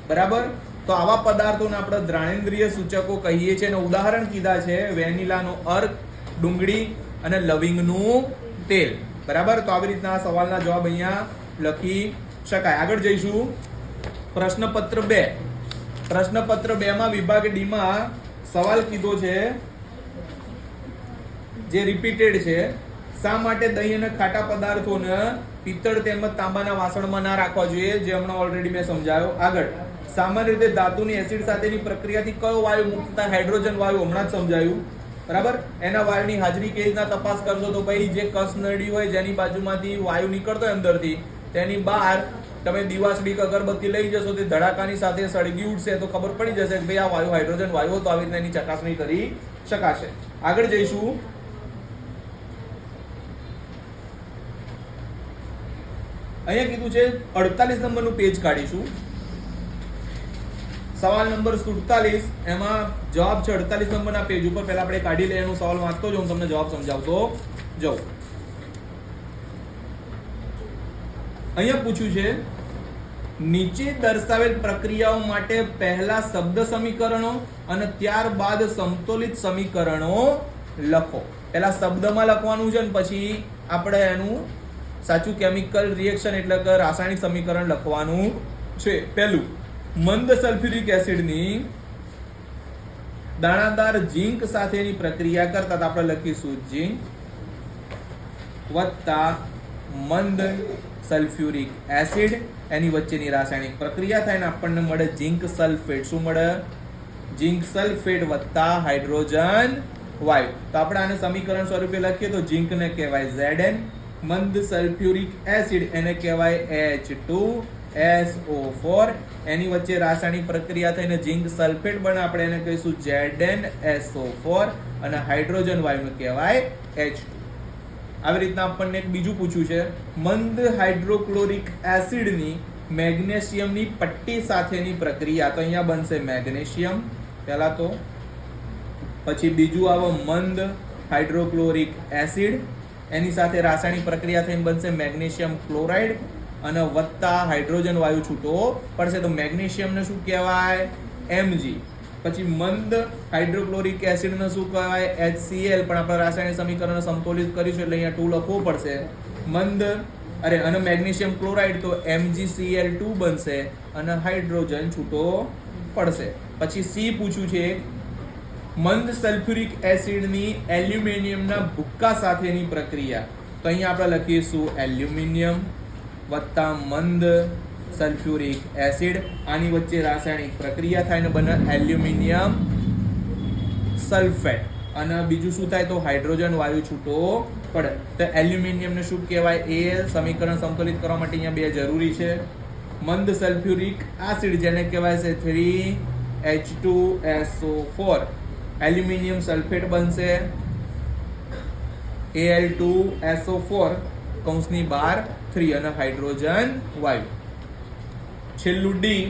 બરાબર. તો આવા પદાર્થોને આપણે દ્રાણેન્દ્રિય સૂચકો કહીએ છીએ. અને ઉદાહરણ કીધા છે વેનીલાનો અર્ક, ડુંગળી અને લવિંગનું તેલ. બરાબર. તો આવી રીતના સવાલના જવાબ અહીંયા લખી શકાય. આગળ જઈશું. પ્રશ્નપત્ર 2. પ્રશ્નપત્ર 2 માં વિભાગ ડી માં સવાલ કીધો છે જે રિપીટેડ છે. શા માટે દહીં અને ખાટા પદાર્થોને પિત્તળ તેમજ તાંબાના વાસણમાં ના રાખવા જોઈએ? જે હમણાં ઓલરેડી મેં સમજાવ્યો. આગળ સામાન્ય રીતે ધાતુની એસિડ સાથેની પ્રક્રિયાથી કયો વાયુ મુક્ત થાય? હાઇડ્રોજન વાયુ. હમણાં જ સમજાયું. બરાબર. એના વાયુની હાજરી કેવી રીતના તપાસ કરશો? તો ભાઈ જે કસનળી હોય જેની બાજુમાંથી વાયુ નીકળતો હોય અંદરથી, તેની બહાર તમે દીવાસળી કે અગરબત્તી લઈ જશો, તે ધડાકાની સાથે સળગી ઉઠશે તો ખબર પડી જશે કે ભાઈ આ વાયુ હાઇડ્રોજન વાયુ. તો આવી રીતના એની ચકાસણી કરી શકાશે. આગળ જઈશું. અહીંયા કીધું છે 48 નંબરનું પેજ કાઢીશું. સવાલ નંબર 47 એમાં જવાબ છે 48 નંબરના પેજ ઉપર. પહેલા આપણે કાઢી લઈએ. એનો સવાલ વાંચતો જાઉં, તમને જવાબ સમજાવતો જાઉં. અહીંયા પૂછ્યું છે નીચે દર્શાવેલ પ્રક્રિયાઓ માટે પહેલા શબ્દ સમીકરણો અને ત્યારબાદ સમતોલિત સમીકરણો લખો. પહેલા શબ્દમાં લખવાનું છે અને પછી આપણે એનું સાચું કેમિકલ રિએક્શન એટલે કે રાસાયણિક સમીકરણ લખવાનું છે. પહેલું, મંદ સલ્ફ્યુરિક એસિડની દાણાદાર ઝીંક સાથેની પ્રક્રિયા કરતા આપણે લખીશું ઝીંક વત્તા મંદ સલ્ફ્યુરિક એસિડ, એની વચ્ચેની રાસાયણિક પ્રક્રિયા થાય ને આપણને મળે ઝીંક સલ્ફેટ. શું મળે? ઝીંક સલ્ફેટ વત્તા હાઇડ્રોજન વાયુ. તો આપણે આને સમીકરણ સ્વરૂપે લખીએ તો ઝીંકને કહેવાય Zn, મંદ સલ્ફ્યુરિક એસિડ એને કહેવાય H2SO4. એની વચ્ચે રાસાયણિક પ્રક્રિયા થઈને ઝીંક સલ્ફેટ બને, આપણે એને કહીશું ZnSO4 અને હાઇડ્રોજન વાયુને કહેવાય H2. આવી રીતના આપણને એક બીજું પૂછ્યું છે મંદ હાઇડ્રોક્લોરિક એસિડની મેગ્નેશિયમની પટ્ટી સાથેની પ્રક્રિયા. તો અહીંયા બનશે મેગ્નેશિયમ પહેલા તો, પછી બીજું આવે મંદ હાઇડ્રોક્લોરિક એસિડ, એની સાથે રાસાયણિક પ્રક્રિયા થઈને બનશે મેગ્નેશિયમ ક્લોરાઇડ અને વત્તા હાઇડ્રોજન વાયુ છૂટો પડશે. તો મેગ્નેશિયમને શું કહેવાય? Mg. પછી મંદ હાઇડ્રોક્લોરિક એસિડને શું કહેવાય? HCl. પણ આપણે રાસાયણિક સમીકરણ સમતોલિત કરીશું એટલે અહીંયા 2 લખવું પડશે. મંદ અને મેગ્નેશિયમ ક્લોરાઇડ તો MgCl2 બનશે અને હાઇડ્રોજન છૂટો પડશે. પછી C પૂછ્યું છે મંદ સલ્ફ્યુરિક એસિડની એલ્યુમિનિયમના ભૂક્કા સાથેની પ્રક્રિયા. તો અહીંયા આપણે લખીશું એલ્યુમિનિયમ વત્તા મંદ સલ્ફ્યુરિક એસિડ, આની વચ્ચે રાસાયણિક પ્રક્રિયા થાય ને બને એલ્યુમિનિયમ સલ્ફેટ અને બીજું શું થાય? તો હાઇડ્રોજન વાયુ છૂટો પડે. તો એલ્યુમિનિયમને શું કહેવાય? એ સમીકરણ સંકલિત કરવા માટે અહીંયા 2 જરૂરી છે. મંદ સલ્ફ્યુરિક એસિડ જેને કહેવાય છે 3H2SO4, એલ્યુમિનિયમ સલ્ફેટ બનશે Al2SO4 કૌંસની બહાર 3 અને હાઇડ્રોજન વાયુ. છેલ્લું ડી,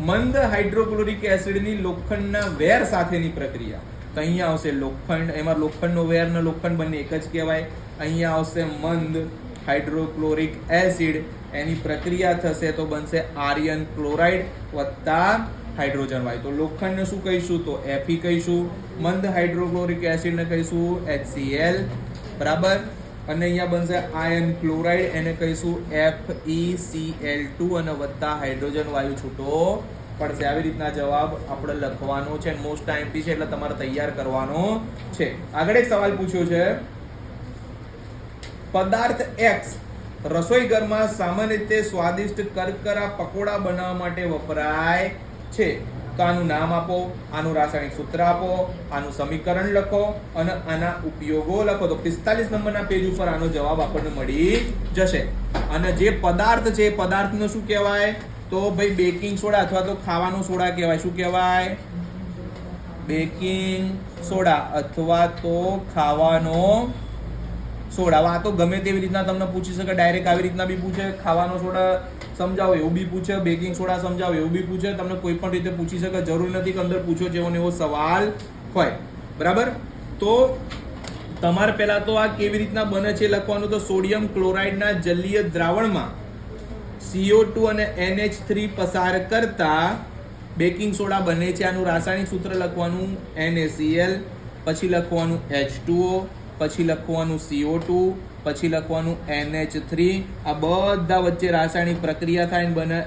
મંદ હાઇડ્રોક્લોરિક એસિડની લોખંડના વેર સાથેની પ્રક્રિયા. તો અહીંયા આવશે લોખંડ, એમાં લોખંડનો વેર ને લોખંડ બંને એક જ કહેવાય. અહીંયા આવશે મંદ હાઇડ્રોક્લોરિક એસિડ, એની પ્રક્રિયા થશે તો બનશે આર્યન ક્લોરાઇડ વત્તા હાઇડ્રોજન વાયુ. તો લોખંડને શું કહીશું? તો Fe કહીશું. મંદ હાઇડ્રોક્લોરિક એસિડને કહીશું HCl, બરાબર. અને અહીંયા બનશે આયર્ન ક્લોરાઇડ, એને કહીશું FeCl2 અને વત્તા હાઇડ્રોજન વાયુ છૂટો પડશે. આવી રીતના જવાબ આપણે લખવાનો છે. મોસ્ટ આઈએમપી છે એટલે તમારે તૈયાર કરવાનો છે. આગળ એક સવાલ પૂછ્યો છે, પદાર્થ X રસોઈ ઘરમાં સામાન્ય રીતે સ્વાદિષ્ટ કરકરા પકોડા બનાવવા માટે વપરાય છે. તો આનું નામ આપો, આનું રાસાયણિક સૂત્ર આપો, આનું સમીકરણ લખો અને આના ઉપયોગો લખો. તો 45 નંબરના પેજ ઉપર આનો જવાબ આપણને મળી જશે. અને જે પદાર્થ છે એ પદાર્થને શું કહેવાય? તો ભાઈ બેકિંગ સોડા અથવા તો ખાવાનો સોડા કહેવાય. શું કહેવાય? બેકિંગ સોડા અથવા તો ખાવાનો સોડા. આ તો ગમે તેવી રીતના તમને પૂછી શકે, ડાયરેક્ટ આવી રીતના બી પૂછે, ખાવાનો સોડા સમજાવો એવું બી પૂછે, બેકિંગ સોડા સમજાવો એવું બી પૂછે. તમને કોઈ પણ રીતે પૂછી શકે, જરૂર નથી કે અંદર પૂછો જેવો ને એવો સવાલ હોય, બરાબર. તો તમારે પહેલા તો આ કેવી રીતના બને છે લખવાનું. તો સોડિયમ ક્લોરાઇડના જલીય દ્રાવણમાં CO2 અને NH3 પસાર કરતા બેકિંગ સોડા બને છે. આનું રાસાયણિક સૂત્ર લખવાનું NaCl, પછી લખવાનું H2O, પછી લખવાનું CO2, પછી લખવાનું NH3. આ બધા વચ્ચે રાસાયણિક પ્રક્રિયા થાય બને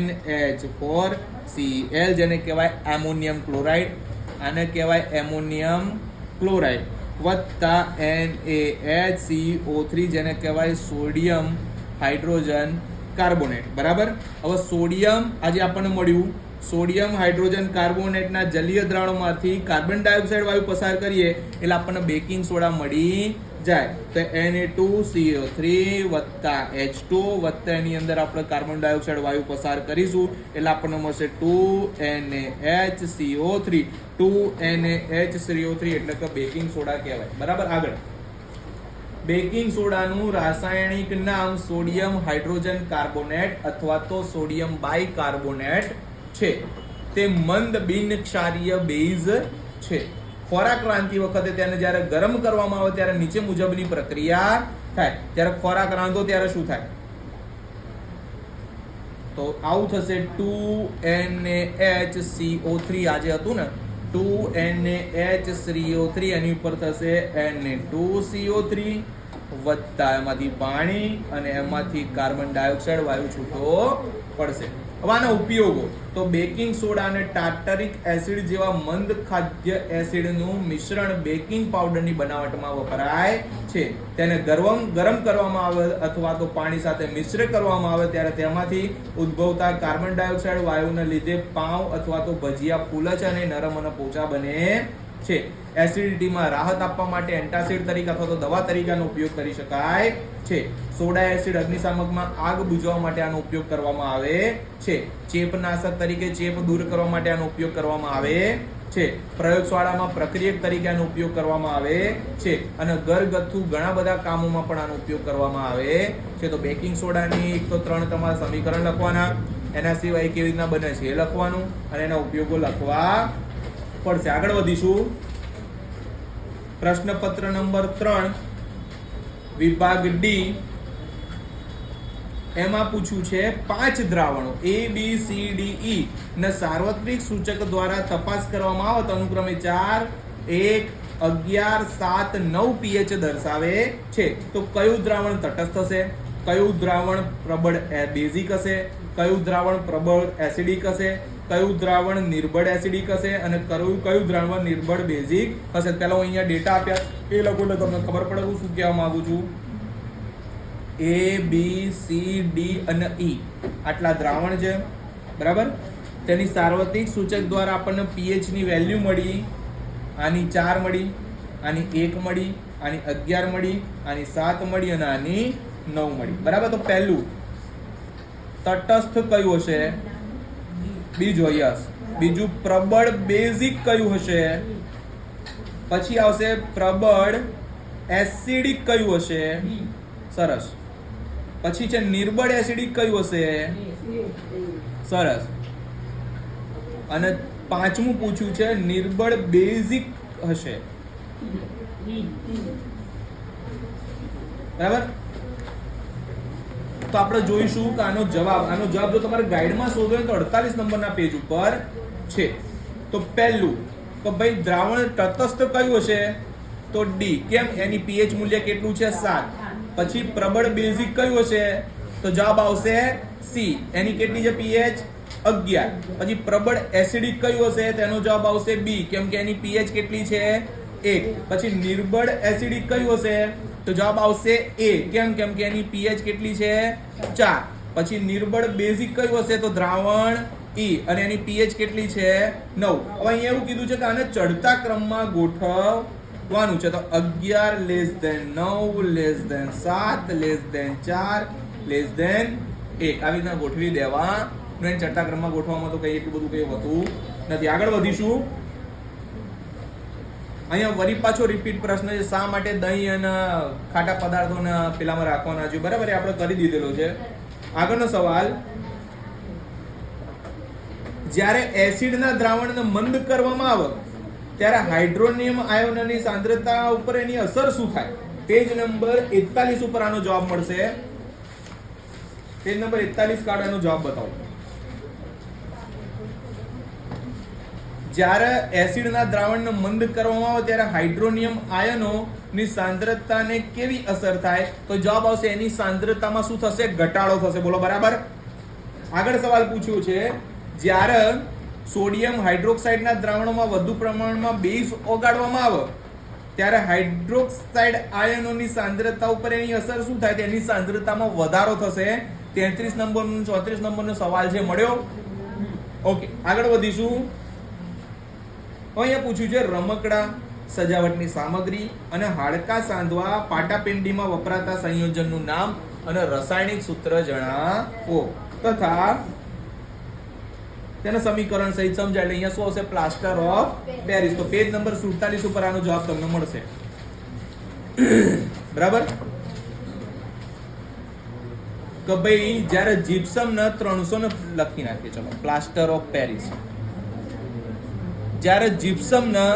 NH4Cl, જેને કહેવાય એમોનિયમ ક્લોરાઇડ. આને કહેવાય એમોનિયમ ક્લોરાઇડ વત્તા NaHCO3, જેને કહેવાય સોડિયમ હાઇડ્રોજન કાર્બોનેટ, બરાબર. હવે સોડિયમ આજે આપણને મળ્યું, સોડિયમ હાઇડ્રોજન કાર્બોનેટના જલીય દ્રાવણમાંથી કાર્બન ડાયોક્સાઇડ વાયુ પસાર કરીએ એટલે આપણને બેકિંગ સોડા મળી જાય. તો Na2CO3 વત્તા H2O વત્તા એની અંદર આપણે કાર્બન ડાયોક્સાઇડ વાયુ પસાર કરીશું એટલે આપણને મળશે 2NaHCO3. 2NaHCO3 એટલે કે બેકિંગ સોડા કહેવાય, બરાબર. આગળ બેકિંગ સોડાનું રાસાયણિક નામ સોડિયમ હાઇડ્રોજન કાર્બોનેટ અથવા તો સોડિયમ બાયકાર્બોનેટ છે. તે મંદ બિનક્ષારીય બેઝ છે. ખોરાક રાંધતી વખતે તેને જ્યારે ગરમ કરવામાં આવે ત્યારે નીચે મુજબની પ્રક્રિયા થાય. જ્યારે ખોરાક રાંધો ત્યારે શું થાય? તો આવું થશે 2NaHCO3 આજે હતું ને, 2NaHCO3 એની ઉપર થશે Na2CO3 વત્તા એમાંથી પાણી અને એમાંથી કાર્બન ડાયોક્સાઇડ વાયુ છૂટો પડશે. હવે આના ઉપયોગો. તો બેકિંગ સોડા અને ટાર્ટરિક એસિડ જેવા મંદ ખાદ્ય એસિડનું મિશ્રણ બેકિંગ પાવડરની બનાવટમાં વપરાય છે. તેને ગરમ કરવામાં આવે અથવા તો પાણી સાથે મિશ્ર કરવામાં આવે ત્યારે તેમાંથી ઉદ્ભવતા કાર્બન ડાયોક્સાઇડ વાયુને લીધે પાવ અથવા તો ભજીયા ફૂલે છે અને નરમ અને પોચા બને છે. એસિડિટીમાં રાહત આપવા માટે એન્ટાસિડ તરીકે અથવા તો દવા તરીકેનો ઉપયોગ કરી શકાય છે. સોડા એસિડ અગ્નિશામકમાં આગ બુઝાવવા માટે આનો ઉપયોગ કરવામાં આવે છે. ચેપનાશક તરીકે ચેપ દૂર કરવા માટે આનો ઉપયોગ કરવામાં આવે છે. પ્રયોગશાળામાં પ્રક્રિયક તરીકે આનો ઉપયોગ કરવામાં આવે છે અને ઘરગથ્થુ ઘણા બધા કામોમાં પણ આનો ઉપયોગ કરવામાં આવે છે. તો બેકિંગ સોડાની એક તો 3 તમારા સમીકરણ લખવાના, એના સિવાય કેવી રીતના બને છે એ લખવાનું અને એના ઉપયોગો લખવા પડશે. આગળ વધીશું. પ્રશ્નપત્ર નંબર 3 વિભાગ ડી, એમાં પૂછ્યું છે 5 દ્રાવણો ABCDE ને સાર્વત્રિક સૂચક દ્વારા તપાસ કરવામાં આવે તો અનુક્રમે 4, 1, 11, 7, 9 pH દર્શાવે છે. તો કયું દ્રાવણ તટસ્થ હશે, કયું દ્રાવણ પ્રબળ બેઝિક હશે, કયું દ્રાવણ પ્રબળ એસિડિક હશે, કયું દ્રાવણ નિર્બળ એસિડિક હશે અને કયું દ્રાવણ નિર્બળ બેઝિક હશે. પહેલા હું અહીંયા ડેટા આપ્યા એ લખો એટલે તમને ખબર પડે હું શું કહેવા માંગુ છું. A, B, C, D અને E આટલા દ્રાવણ છે, બરાબર. તેની સાર્વત્રિક સૂચક દ્વારા આપણને pH ની વેલ્યુ મળી. આની 4 મળી, આની 1 મળી, આની 11 મળી, આની 7 મળી અને આની 9 મળી, બરાબર. તો પહેલું તટસ્થ કયું હશે? બીજું યસ. બીજું પ્રબળ બેઝિક કયું હશે? પછી આવશે પ્રબળ એસિડિક કયું હશે? સરસ. પછી છે નિર્બળ એસિડિક કયું હશે? સરસ. અને પાંચમું પૂછ્યું છે નિર્બળ બેઝિક હશે, બરાબર. તો આપણે જોઈશું કે આનો જવાબ જો તમારે ગાઈડમાં શોધવો હોય તો 48 નંબરના પેજ ઉપર છે. તો પહેલું તો ભાઈ દ્રાવણ તટસ્થ કયું હશે? તો ડી. કેમ? એની પીએચ મૂલ્ય કેટલું છે? 7. પછી પ્રબળ બેઝિક કયું હશે? તો જવાબ આવશે સી. એની કેટલી છે પીએચ? 11. પછી પ્રબળ એસિડિક કયું હશે? તેનો જવાબ આવશે બી. કેમ કે એની પીએચ કેટલી છે? 1. પછી નિર્બળ એસિડિક કયું હશે? તો જવાબ આવશે એ. કેમ? કેમ કે એની પીએચ કેટલી છે? 4. પછી નિર્બળ બેઝિક કયું હશે? તો દ્રાવણ ઈ. અને એની પીએચ કેટલી છે? 9. હવે અહીંયા એવું કીધું છે કે આને ચડતા ક્રમમાં ગોઠવવાનું છે. તો 11 less than 9 less than 7 less than 4 less than 1 આવી રીતના ગોઠવી દેવા. ચડતા ક્રમમાં ગોઠવવામાં તો કઈ એટલું બધું કઈ હોતું નથી. આગળ વધીશું. અહીંયા વરી પાછો રિપીટ પ્રશ્ન છે, શા માટે દહીં અને ખાટા પદાર્થોને પેલામાં રાખવાના છે? બરાબર, એ આપણે કરી દીધેલો છે. આગળનો સવાલ, જ્યારે એસિડના દ્રાવણને મંદ કરવામાં આવે ત્યારે હાઇડ્રોનિયમ આયોનની સાંદ્રતા ઉપર એની અસર શું થાય? પેજ નંબર 41 ઉપર આનો જવાબ મળશે. પેજ નંબર 41 કાઢો, એનો જવાબ બતાવો. જ્યારે એસિડના દ્રાવણને મંદ કરવામાં આવે ત્યારે હાઇડ્રોનિયમ આયનોની સાંદ્રતાને કેવી અસર થાય? તો જવાબ આવશે એની સાંદ્રતામાં શું થશે? ઘટાડો થશે. બોલો બરાબર. આગળ સવાલ પૂછ્યો છે, જ્યારે સોડિયમ હાઇડ્રોક્સાઇડના દ્રાવણમાં વધુ પ્રમાણમાં બેઝ ઓગાળવામાં આવે ત્યારે હાઇડ્રોક્સાઇડ આયનોની સાંદ્રતા ઉપર એની અસર શું થાય? તેની સાંદ્રતામાં વધારો થશે. 33 નંબરનો 34 નંબરનો સવાલ છે, મળ્યો? ઓકે, આગળ વધીશું. અહીંયા પૂછ્યું છે, રમકડા, સજાવટની સામગ્રી અને હાડકા સાંધવા પાટાપિંડીમાં વપરાતા સંયોજનનું નામ અને રાસાયણિક સૂત્ર જણાવો તથા તેના સમીકરણ સહિત સમજાય. એટલે અહીંયા શું આવશે? Plaster of Paris. તો પેજ નંબર 47 ઉપર આનો જવાબ તમને મળશે. બરાબર. કે ભાઈ જ્યારે જીપ્સમ ને 300 ને લખી નાખીએ. ચલો, પ્લાસ્ટર ઓફ પેરિસ. જ્યારે જીપ્સમ ને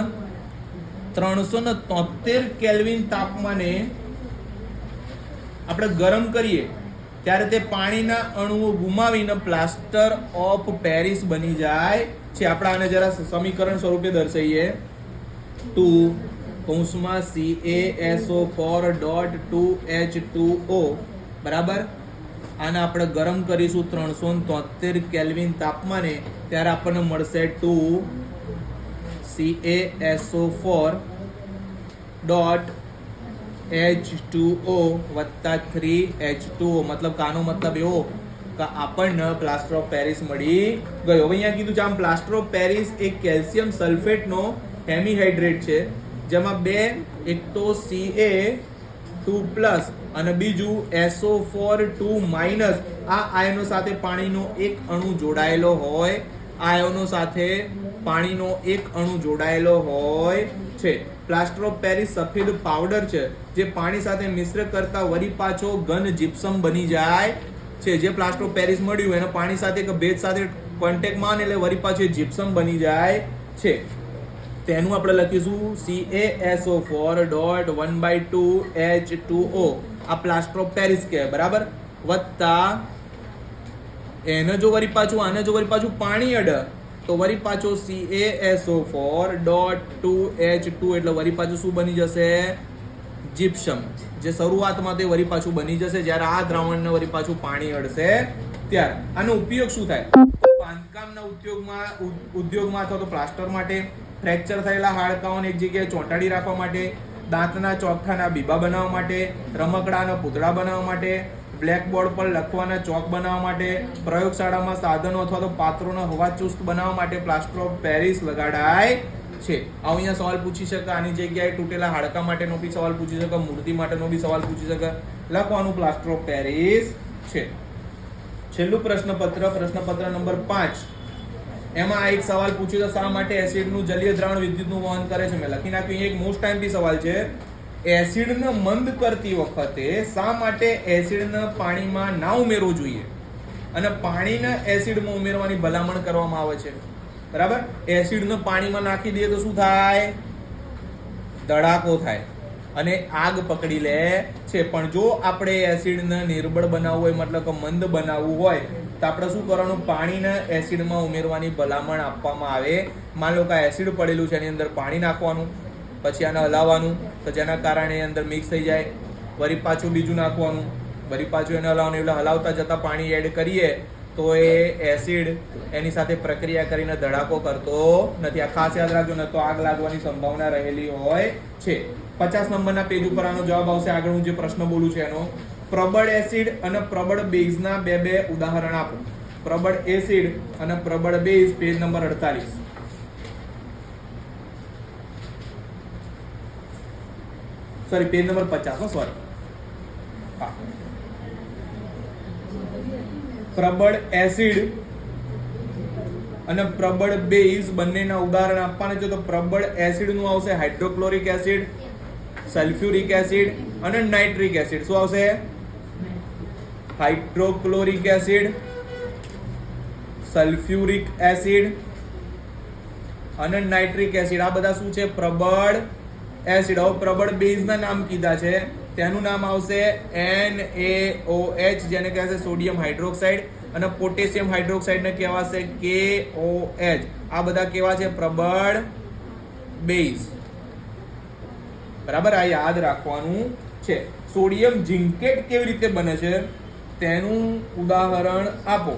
373 કેલ્વિન તાપમાને આપણે ગરમ કરીએ ત્યારે તે પાણીના અણુઓ ગુમાવીને પ્લાસ્ટર ઓફ પેરિસ બની જાય છે. આપણે આને જરા સમીકરણ સ્વરૂપે દર્શાવીએ. 2 CaSO4.2H2O બરાબર. આને આપણે ગરમ કરીશું 373 કેલ્વિન તાપમાને, ત્યારે આપણને મળશે 2 CaSO4.H2O વત્તા 3H2O. મતલબ આનો મતલબ એવો કે આપણને પ્લાસ્ટર ઓફ પેરિસ મળી ગયો. હવે અહીંયા કીધું છે, આમ પ્લાસ્ટર ઓફ પેરિસ એક કેલ્શિયમ સલ્ફેટનો હેમીહાઇડ્રેટ છે, જેમાં બે, એક તો Ca2+ અને બીજું SO4 આ આયનો સાથે પાણીનો એક અણુ જોડાયેલો હોય. આયનો સાથે પાણીનો એક અણુ જોડાયેલો હોય છે. પ્લાસ્ટર ઓફ પેરિસ સફેદ પાવડર છે જે પાણી સાથે મિશ્ર કરતા વળી પાછો ઘન જીપ્સમ બની જાય છે. જે પ્લાસ્ટર ઓફ પેરિસ મળ્યું એને પાણી સાથે કે ભેજ સાથે કોન્ટેક્ટમાં આવે એટલે વળી પાછું જીપ્સમ બની જાય છે. તેનું આપણે લખીશું CaSO4.1/2H2O. આ પ્લાસ્ટર ઓફ પેરિસ કહેવાય. બરાબર. વત્તા એને જો વળી પાછું આને જો વળી પાછું પાણી અડે તો વળી પાછો CaSO4.2H2 એટલે વળી પાછું શું બની જશે? જીપ્સમ. જે શરૂઆતમાં તે વળી પાછું બની જશે જ્યારે આ દ્રાવણને વળી પાછું પાણી અડશે ત્યારે. આનો ઉપયોગ શું થાય? બાંધકામના ઉદ્યોગમાં અથવા તો પ્લાસ્ટર માટે, ફ્રેક્ચર થયેલા હાડકાઓને એક જગ્યાએ ચોંટાડી રાખવા માટે, દાંતના ચોકઠાના બીબા બનાવવા માટે, રમકડાના પૂતળા બનાવવા માટે, બ્લેકબોર્ડ પર લખવાના ચોક બનાવવા માટે, પ્રયોગશાળામાં સાધનો અથવા તો પાત્રોના હવાચુસ્ત બનાવવા માટે પ્લાસ્ટર ઓફ પેરિસ લગાડાય છે. અહીંયા સવાલ પૂછી શકે, આની જગ્યાએ તૂટેલા હાડકા માટેનો બી સવાલ પૂછી શકે, મૂર્તિ માટેનો બી સવાલ પૂછી શકે. લખવાનું પ્લાસ્ટર ઓફ પેરિસ છે. છેલ્લું પ્રશ્નપત્ર નંબર 5. એમાં આ એક સવાલ પૂછ્યો, શા માટે એસિડનું જલીય દ્રાવણ વિદ્યુતનું વહન કરે છે? મેં લખી નાખ્યું. એક મોસ્ટ ટાઈમથી સવાલ છે, એસિડને મંદ કરતી વખતે શા માટે એસિડને પાણીમાં ના ઉમેરવું જોઈએ અને પાણીને એસિડમાં ઉમેરવાની ભલામણ કરવામાં આવે છે? બરાબર. એસિડને પાણીમાં નાખી દઈએ તો શું થાય? ધડાકો થાય અને આગ પકડી લે છે. પણ જો આપણે એસિડને નિર્બળ બનાવવું હોય, મતલબ કે મંદ બનાવવું હોય, તો આપણે શું કરવાનું, પાણીને એસિડમાં ઉમેરવાની ભલામણ આપવામાં આવે. માન લો કે એસિડ પડેલું છે, એની અંદર પાણી નાખવાનું, પછી આને હલાવવાનું, તો જેના કારણે અંદર મિક્સ થઈ જાય. વળી પાછું બીજું નાખવાનું, વળી પાછું એને હલાવવાનું. એટલે હલાવતા જતાં પાણી એડ કરીએ તો એ એસિડ એની સાથે પ્રક્રિયા કરીને ધડાકો કરતો નથી. આ ખાસ યાદ રાખજો, ને તો આગ લાગવાની સંભાવના રહેલી હોય છે. 50 નંબરના પેજ ઉપર આનો જવાબ આવશે. આગળ હું જે પ્રશ્ન બોલું છું એનો, પ્રબળ એસિડ અને પ્રબળ બેઝના બે ઉદાહરણ આપો. પ્રબળ એસિડ અને પ્રબળ base, page number 48. Sorry, page number 50. Sorry, પ્રબળ એસિડ અને પ્રબળ બેઝ બંનેના ઉદાહરણ આપવાના છે. તો પ્રબળ એસિડ નું આવશે હાઇડ્રોક્લોરિક એસિડ, સલ્ફ્યુરિક એસિડ અને નાઇટ્રિક એસિડ. શું આવશે? હાઇડ્રોક્લોરિક એસિડ, સલ્ફ્યુરિક એસિડ અને નાઇટ્રિક એસિડ. આ બધા શું છે? પ્રબળ એસિડ. હવે પ્રબળ બેઝ ના નામ કીધા છે, તેનું નામ આવશે NaOH, જેને કહેવાશે સોડિયમ હાઇડ્રોક્સાઇડ, અને પોટેશિયમ હાઇડ્રોક્સાઇડ ને કહેવાશે KOH. આ બધા કેવા છે? પ્રબળ બેઝ. બરાબર, આ યાદ રાખવાનું છે. સોડિયમ ઝિંકેટ કેવી રીતે બને છે તેનું ઉદાહરણ આપો.